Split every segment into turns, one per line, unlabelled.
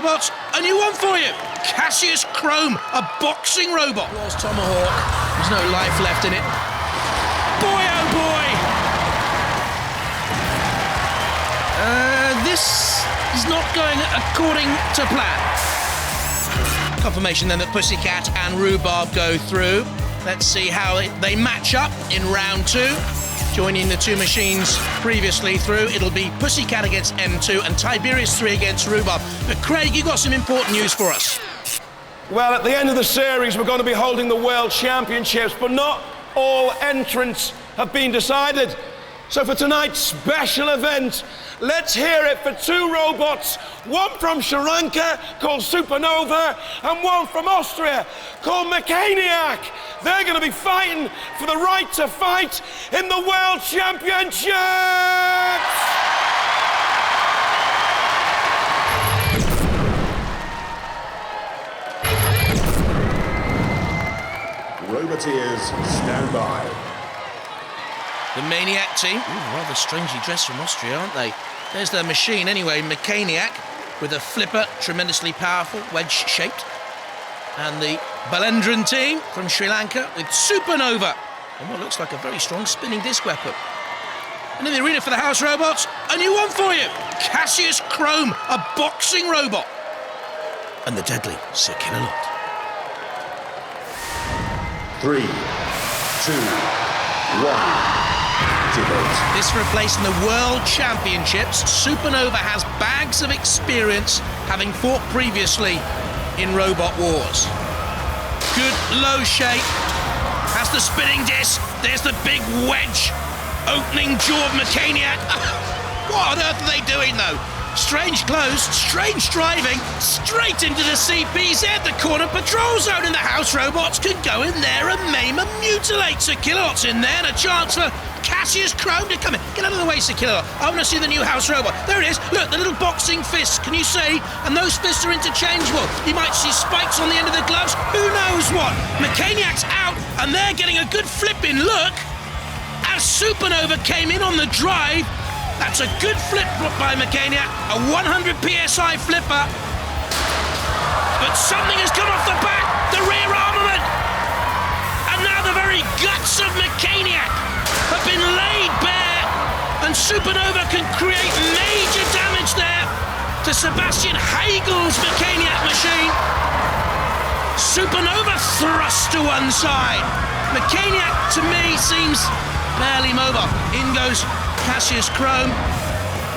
robots, a new one for you. Cassius Chrome, a boxing robot. Was Tomahawk. There's no life left in it. Boy, oh boy! This is not going according to plan. Confirmation then that Pussycat and Rhubarb go through. Let's see how they match up in round 2. Joining the two machines previously through, it'll be Pussycat against M2 and Tiberius 3 against Rhubarb. But Craig, you got some important news for us.
Well, at the end of the series, we're going to be holding the World Championships, but not all entrants have been decided. So for tonight's special event, let's hear it for 2 robots, one from Sri Lanka called Supernova and one from Austria called Mechaniac. They're going to be fighting for the right to fight in the World Championships!
Roboteers, stand by.
The Maniac team, rather strangely dressed from Austria, aren't they? There's their machine anyway, Mechaniac, with a flipper, tremendously powerful, wedge-shaped. And the Balendran team from Sri Lanka with Supernova, and what looks like a very strong spinning disc weapon. And in the arena for the house robots, a new one for you. Cassius Chrome, a boxing robot. And the deadly Sir Killalot.
3, 2, 1. Activate.
This for a place in the World Championships. Supernova has bags of experience, having fought previously in Robot Wars. Good low shape. Has the spinning disc. There's the big wedge. Opening jaw of Mechaniac. What on earth are they doing though? Strange clothes, strange driving, straight into the CPZ, the corner patrol zone, and the house robots can go in there and maim and mutilate. Sir Killalot's in there, and a chance for Cassius Chrome to come in. Get out of the way, Sir Killalot. I want to see the new house robot. There it is. Look, the little boxing fists. Can you see? And those fists are interchangeable. You might see spikes on the end of the gloves. Who knows what? Mechaniac's out, and they're getting a good flipping look as Supernova came in on the drive. That's a good flip by Mechaniac, a 100 PSI flipper. But something has come off the back, the rear armament. And now the very guts of Mechaniac have been laid bare, and Supernova can create major damage there to Sebastian Hagel's Mechaniac machine. Supernova thrust to one side. Mechaniac, to me, seems barely mobile. In goes Cassius Chrome.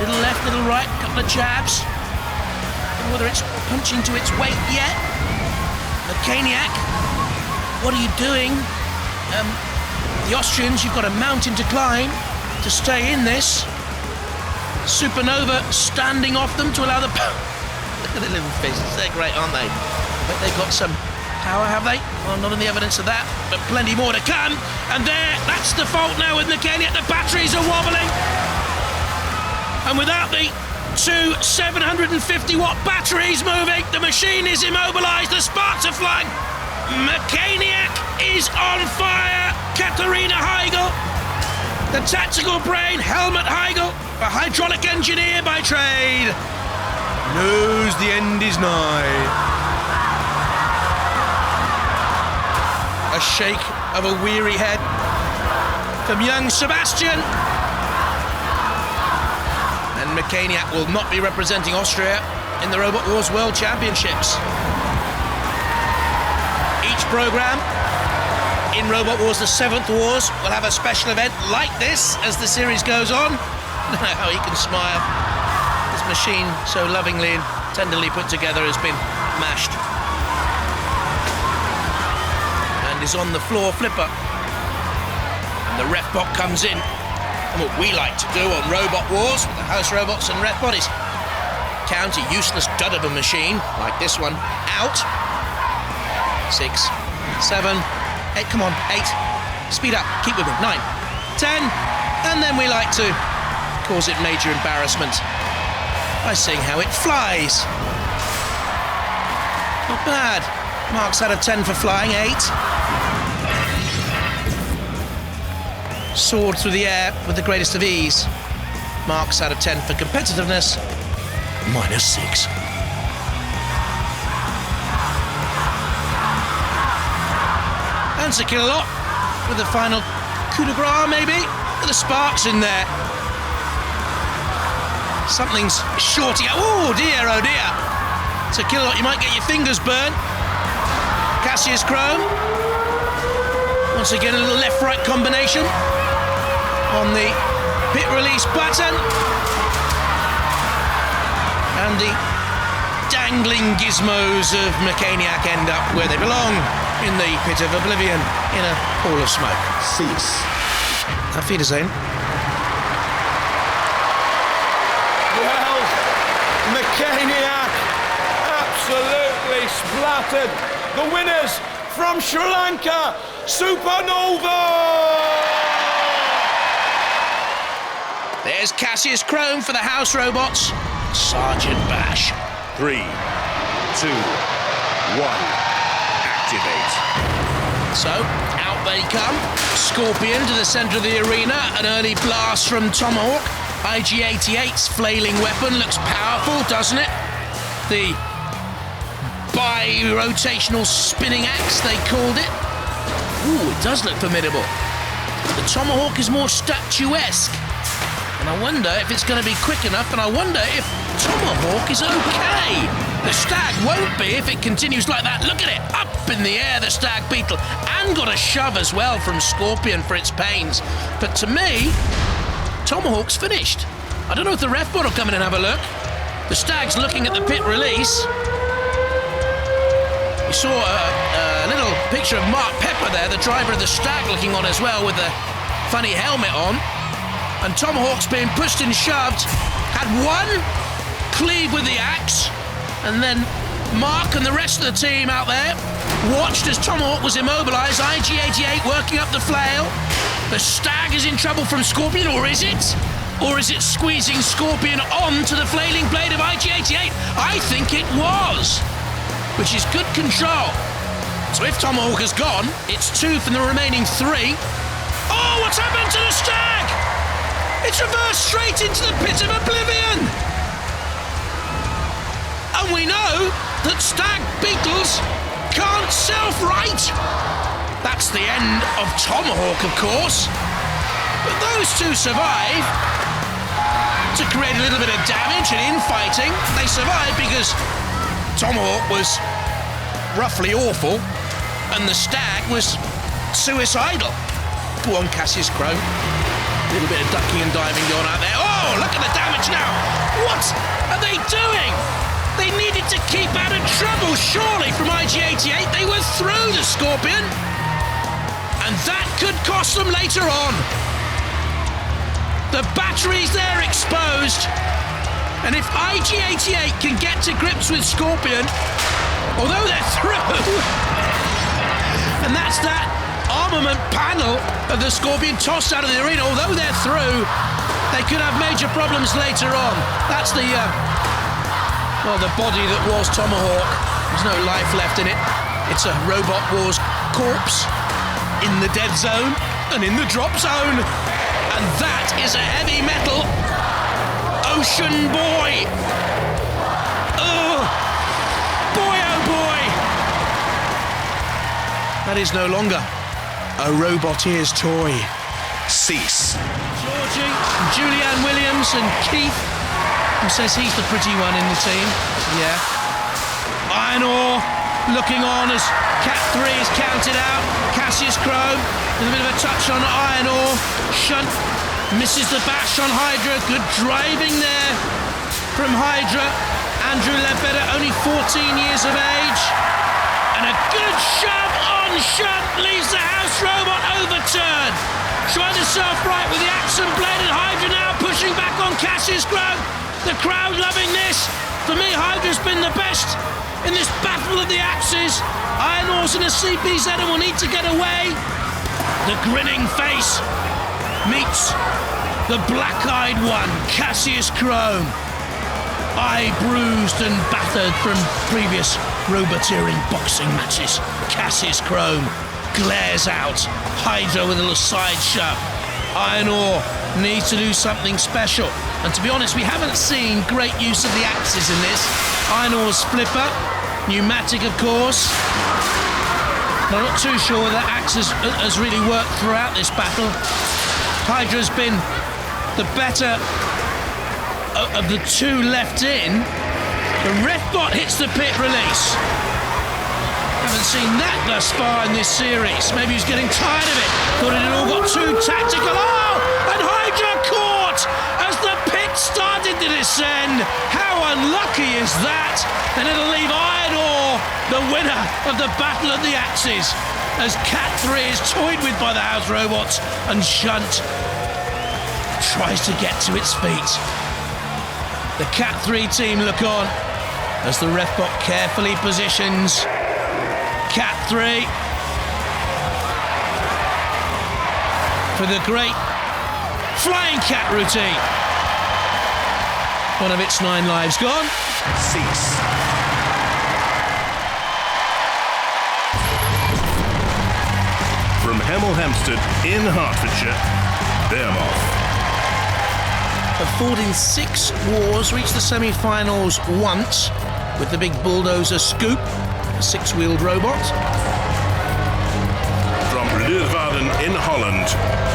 Little left, little right, couple of jabs. Don't know whether it's punching to its weight yet. Mechaniac, what are you doing? The Austrians, you've got a mountain to climb to stay in this. Supernova standing off them to allow the... Look at the little fists, they're great, aren't they? But they've got some power, have they? Well, not in the evidence of that, but plenty more to come. And there, that's the fault now with Mechaniac. The batteries are wobbling. And without the 2 750-watt batteries moving, the machine is immobilized, the sparks are flying. Mechaniac is on fire. Katharina Heigl, the tactical brain, Helmut Heigl, a hydraulic engineer by trade, knows the end is nigh. A shake of a weary head from young Sebastian. And Mechaniac will not be representing Austria in the Robot Wars World Championships. Each programme in Robot Wars, the 7th Wars, will have a special event like this as the series goes on. I don't know how he can smile. This machine, so lovingly and tenderly put together, has been mashed. Is on the floor flipper, and the ref bot comes in, and what we like to do on Robot Wars with the house robots and ref bodies, count a useless dud of a machine like this one out. 6, 7, 8, come on, 8, speed up, keep with me, 9, 10, and then we like to cause it major embarrassment by seeing how it flies. Not bad. Marks out of 10 for flying, 8. Soared through the air with the greatest of ease. Marks out of 10 for competitiveness, -6. And Sir Killalot with the final coup de grace, maybe? With the sparks in there. Something's shorting out. Oh dear, oh dear. Sir Killalot, you might get your fingers burnt. Cassius Chrome. Once again, a little left-right combination on the pit release button. And the dangling gizmos of Mechaniac end up where they belong, in the pit of oblivion, in a pool of smoke.
Cease.
Auf Wiedersehen.
Well, Mechaniac absolutely splattered. The winners from Sri Lanka, Supernova!
There's Cassius Chrome for the House Robots. Sergeant Bash.
3, 2, 1. Activate.
So, out they come. Scorpion to the centre of the arena. An early blast from Tomahawk. IG-88's flailing weapon looks powerful, doesn't it? The bi-rotational spinning axe, they called it. Ooh, it does look formidable. The Tomahawk is more statuesque. And I wonder if it's going to be quick enough, and I wonder if Tomahawk is okay. The Stag won't be if it continues like that. Look at it, up in the air, the Stag Beetle, and got a shove as well from Scorpion for its pains. But to me, Tomahawk's finished. I don't know if the ref board will come in and have a look. The Stag's looking at the pit release. You saw a little picture of Mark Pepper there, the driver of the Stag, looking on as well with a funny helmet on. And Tomahawk's being pushed and shoved. Had one cleave with the axe, and then Mark and the rest of the team out there watched as Tomahawk was immobilised. IG-88 working up the flail. The Stag is in trouble from Scorpion, or is it? Or is it squeezing Scorpion onto the flailing blade of IG-88? I think it was, which is good control. So if Tomahawk has gone, it's 2 from the remaining 3. Oh, what's happened to the Stag? It's reversed straight into the pit of oblivion. And we know that Stag Beetles can't self-right. That's the end of Tomahawk, of course. But those two survive to create a little bit of damage and infighting. They survived because Tomahawk was roughly awful and the Stag was suicidal. Go on, Cassius Chrome. A little bit of ducking and diving going out there. Oh, look at the damage now. What are they doing? They needed to keep out of trouble, surely, from IG-88. They were through the Scorpion. And that could cost them later on. The batteries there exposed. And if IG-88 can get to grips with Scorpion, although they're through, and that's that armament panel of the Scorpion tossed out of the arena, although they're through, they could have major problems later on. That's the, the body that was Tomahawk. There's no life left in it. It's a Robot Wars corpse in the dead zone and in the drop zone. And that is a heavy metal Ocean Boy. Oh, boy, oh boy. That is no longer a Robotier's toy.
Cease.
Georgie, Julianne Williams and Keith, who says he's the pretty one in the team. Yeah. Iron Ore looking on as Cat 3 is counted out. Cassius Chrome with a bit of a touch on Iron Ore. Shunt misses the bash on Hydra. Good driving there from Hydra. Andrew Ledbetter, only 14 years of age. And a good shove on Shunt leaves the House Robot overturned. Trying to self-right with the axe and blade, and Hydra now pushing back on Cassius Chrome. The crowd loving this. For me, Hydra's been the best in this battle of the axes. Iron Ore's in a CPZ and will need to get away. The grinning face meets the black-eyed one, Cassius Chrome. Eye bruised and battered from previous Roboteering boxing matches. Cassius Chrome glares out. Hydra with a little side shove. Iron Ore needs to do something special. And to be honest, we haven't seen great use of the axes in this. Iron Ore's flipper, pneumatic of course. I'm not too sure whether Axe has really worked throughout this battle. Hydra's been the better of the two left in. The ref bot hits the pit release. Haven't seen that thus far in this series. Maybe he's getting tired of it. Thought it had all got too tactical. Oh! And Hydra caught as the pit started to descend. How unlucky is that? And it'll leave Iron Ore the winner of the Battle of the Axes, as Cat 3 is toyed with by the House Robots and Shunt tries to get to its feet. The Cat 3 team look on as the ref bot carefully positions Cat 3 for the great Flying Cat routine. One of its 9 lives gone.
Cease. From Hemel Hempstead in Hertfordshire, Behemoth.
Have fought in 6 wars, reached the semi-finals once with the big bulldozer Scoop, a 6-wheeled robot.
From Leeuwarden in Holland,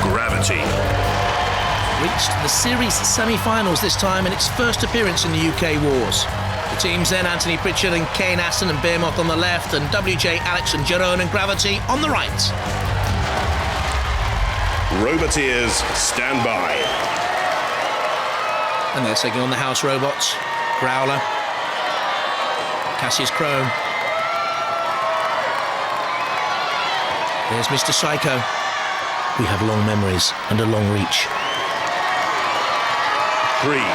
Gravity.
Reached the series semi-finals this time in its first appearance in the UK wars. The teams then Anthony Pritchard and Kane Aston and Behemoth on the left, and WJ, Alex and Jerome and Gravity on the right.
Roboteers, stand by.
And they're taking on the House Robots. Growler. Cassius Chrome. There's Mr. Psycho. We have long memories and a long reach.
3, 2, 1.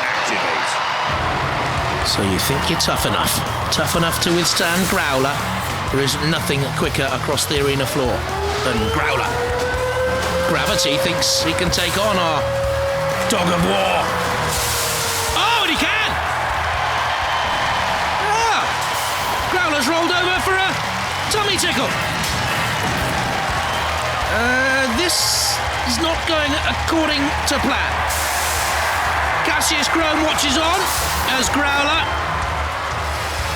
Activate.
So you think you're tough enough? Tough enough to withstand Growler? There is nothing quicker across the arena floor than Growler. Gravity thinks he can take on our Dog of War. Oh, and he can! Ah! Growler's rolled over for a tummy tickle. This is not going according to plan. Cassius Chrome watches on as Growler...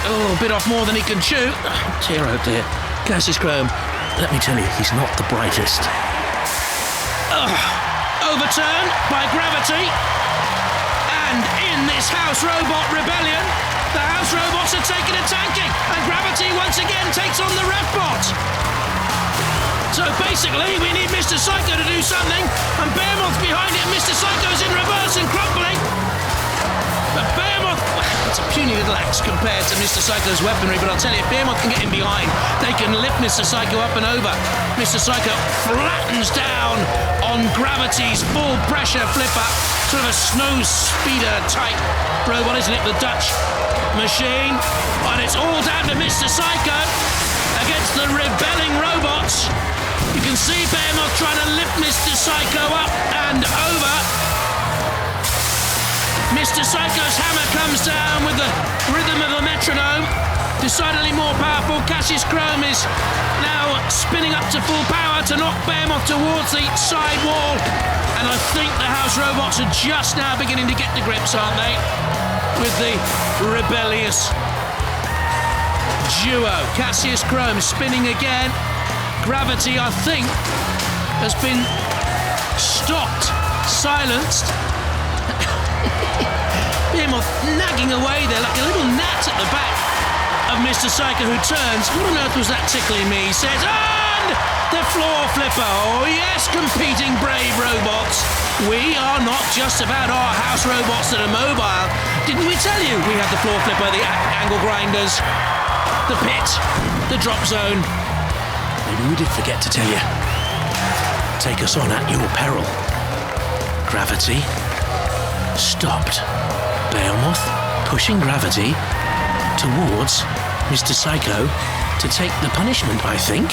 Oh, a bit off more than he can chew. Oh, dear, oh dear. Cassius Chrome, let me tell you, he's not the brightest. Overturned by Gravity. And in this House Robot rebellion, the House Robots are taking a tanking, and Gravity once again takes on the Ref Bot. So basically, we need Mr. Psycho to do something, and Behemoth's behind it, and Mr. Psycho's in reverse and crumpling. But Behemoth, it's a puny little axe compared to Mr. Psycho's weaponry, but I'll tell you, if Behemoth can get him behind, they can lift Mr. Psycho up and over. Mr. Psycho flattens down on Gravity's full pressure flipper, sort of a snow speeder type robot, isn't it? The Dutch machine. And it's all down to Mr. Psycho against the rebelling robots. You can see Behemoth trying to lift Mr. Psycho up and over. Mr. Psycho's hammer comes down with the rhythm of a metronome. Decidedly more powerful. Cassius Chrome is now spinning up to full power to knock Behemoth towards the side wall. And I think the House Robots are just now beginning to get the grips, aren't they? With the rebellious duo. Cassius Chrome spinning again. Gravity, I think, has been stopped, silenced. Behemoth nagging away there like a little gnat at the back of Mr. Psycho, who turns. What on earth was that tickling me? He says, and the floor flipper. Oh yes, competing brave robots. We are not just about our House Robots that are mobile. Didn't we tell you we had the floor flipper, the angle grinders, the pit, the drop zone? Maybe we did forget to tell you. Take us on at your peril. Gravity stopped. Behemoth pushing Gravity towards Mr. Psycho to take the punishment, I think.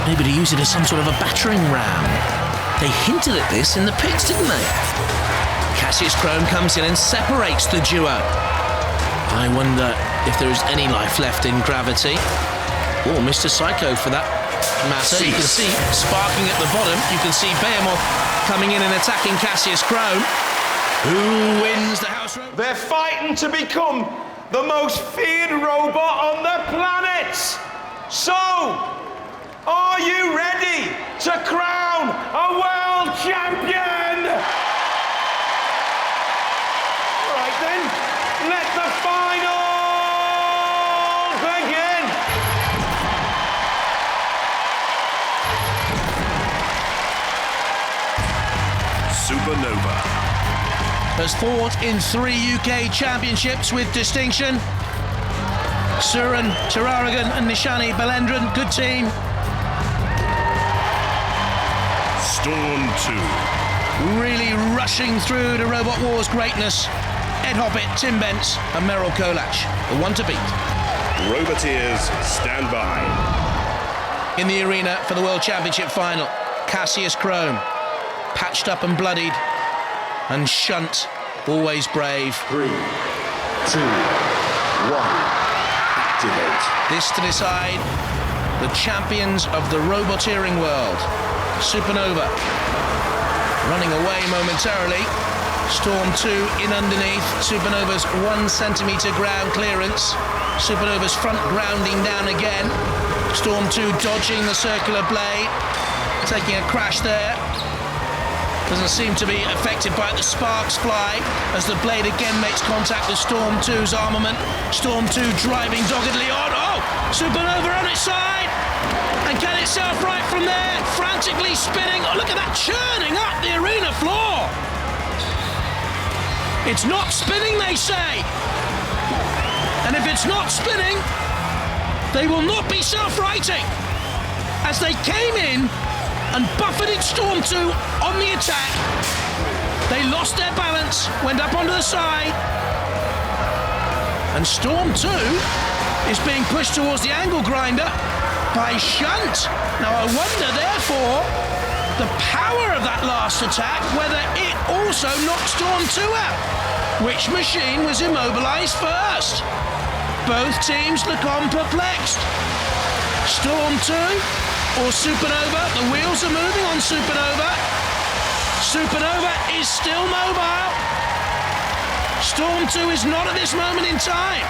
Maybe to use it as some sort of a battering ram. They hinted at this in the pits, didn't they? Cassius Chrome comes in and separates the duo. I wonder if there is any life left in Gravity. Or Mr. Psycho, for that matter. You can see sparking at the bottom. You can see Behemoth coming in and attacking Cassius Chrome. Who wins the House Robots?
They're fighting to become the most feared robot on the planet. So, are you ready to crown a world champion? All right then, let the final begin.
Supernova.
Has fought in 3 UK championships with distinction. Suren Tiraragan and Nishani Balendran, good team.
Storm 2.
Really rushing through to Robot Wars greatness. Ed Hoppett, Tim Bence and Merrill Kolach, the one to beat.
Roboteers, stand by.
In the arena for the World Championship final, Cassius Chrome, patched up and bloodied, and Shunt, always brave.
3, 2, 1, activate.
This to decide the champions of the roboteering world. Supernova running away momentarily. Storm 2 in underneath. Supernova's 1 centimetre ground clearance. Supernova's front grounding down again. Storm 2 dodging the circular blade, taking a crash there. Doesn't seem to be affected by the sparks fly as the blade again makes contact with Storm 2's armament. Storm 2 driving doggedly on. Oh! Supernova on its side! And get itself right from there, frantically spinning. Oh, look at that, churning up the arena floor. It's not spinning, they say. And if it's not spinning, they will not be self-righting. As they came in and buffeted Storm 2 on the attack, they lost their balance, went up onto the side, and Storm 2 is being pushed towards the angle grinder by Shunt. Now I wonder, therefore, the power of that last attack, whether it also knocked Storm 2 out. Which machine was immobilized first? Both teams look on perplexed. Storm 2 or Supernova? The wheels are moving on Supernova. Supernova is still mobile. Storm 2 is not at this moment in time.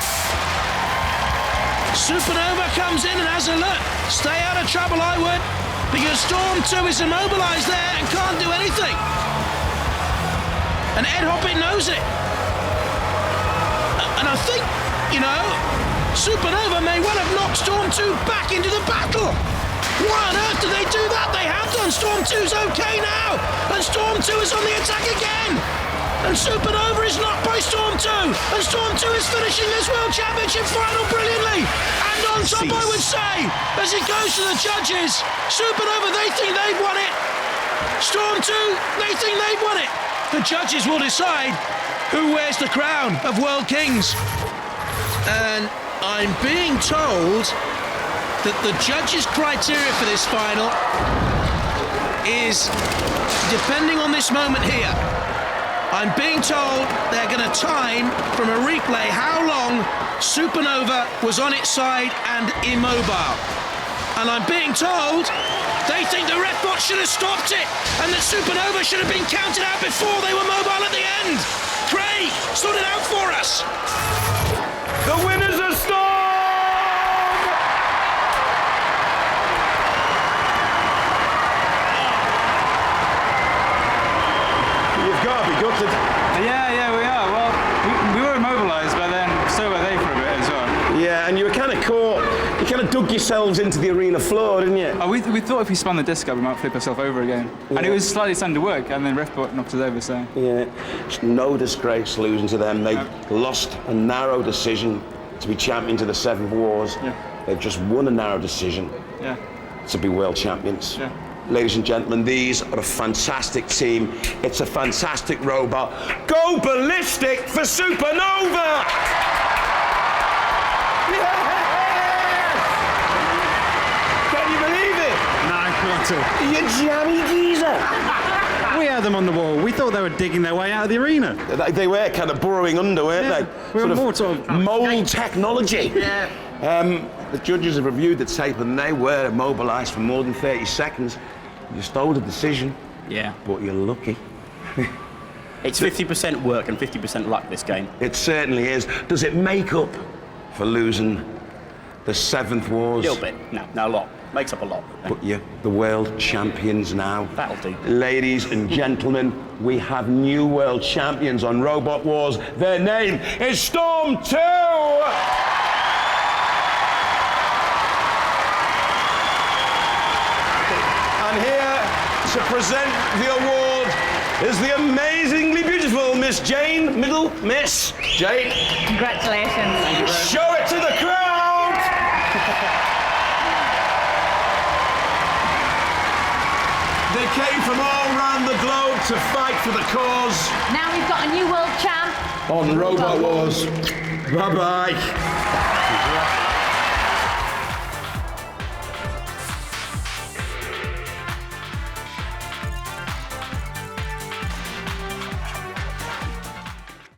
Supernova comes in and has a look. Stay out of trouble, I would, because Storm 2 is immobilized there and can't do anything. And Ed Hoppett knows it. And I think, Supernova may well have knocked Storm 2 back into the battle. Why on earth did they do that? They have done. Storm 2's okay now. And Storm 2 is on the attack again. And Supernova is knocked by Storm 2. And Storm 2 is finishing this World Championship final brilliantly. And on top, I would say, as it goes to the judges, Supernova, they think they've won it. Storm 2, they think they've won it. The judges will decide who wears the crown of World Kings. And I'm being told that the judges' criteria for this final is, depending on this moment here, I'm being told they're going to time from a replay how long Supernova was on its side and immobile. And I'm being told they think the ref bot should have stopped it and that Supernova should have been counted out before they were mobile at the end. Craig, sort it out for us.
The winners are Storm! You've got to be gutted.
Yeah, we are. Well, we were immobilised, but then so were they for a bit as well.
Yeah, and you were kind of caught. You kind of dug yourselves into the arena floor, didn't you?
We thought if we spun the disc up, we might flip ourselves over again.
Yeah.
And it was slightly starting to work, and then ref bot knocked us over, so...
Yeah, it's no disgrace losing to them. They lost a narrow decision to be champions of the Seven Wars.
Yeah.
They've just won a narrow decision
Yeah.
to be world champions.
Yeah.
Ladies and gentlemen, these are a fantastic team. It's a fantastic robot. Go ballistic for Supernova! Yes! Can you believe it?
No, not at all.
You jammy geezer!
We had them on the wall. We thought they were digging their way out of the arena.
They were kind of burrowing under, weren't
Yeah,
they?
we were more sort of
mold technology.
Yeah.
The judges have reviewed the tape and they were immobilised for more than 30 seconds. You stole the decision,
Yeah.
but you're lucky.
It's 50% work and 50% luck, this game.
It certainly is. Does it make up for losing the 7th Wars?
A little bit. No, a lot. Makes up a lot.
But you're the world champions now.
That'll do.
Ladies and gentlemen, we have new world champions on Robot Wars. Their name is Storm 2! And here to present the award is the amazingly beautiful Miss Jane Middle. Miss Jane.
Congratulations.
Show it to the crowd! They came from all around the globe to fight for the cause.
Now we've got a new world champ.
On Robot Wars. Bye-bye.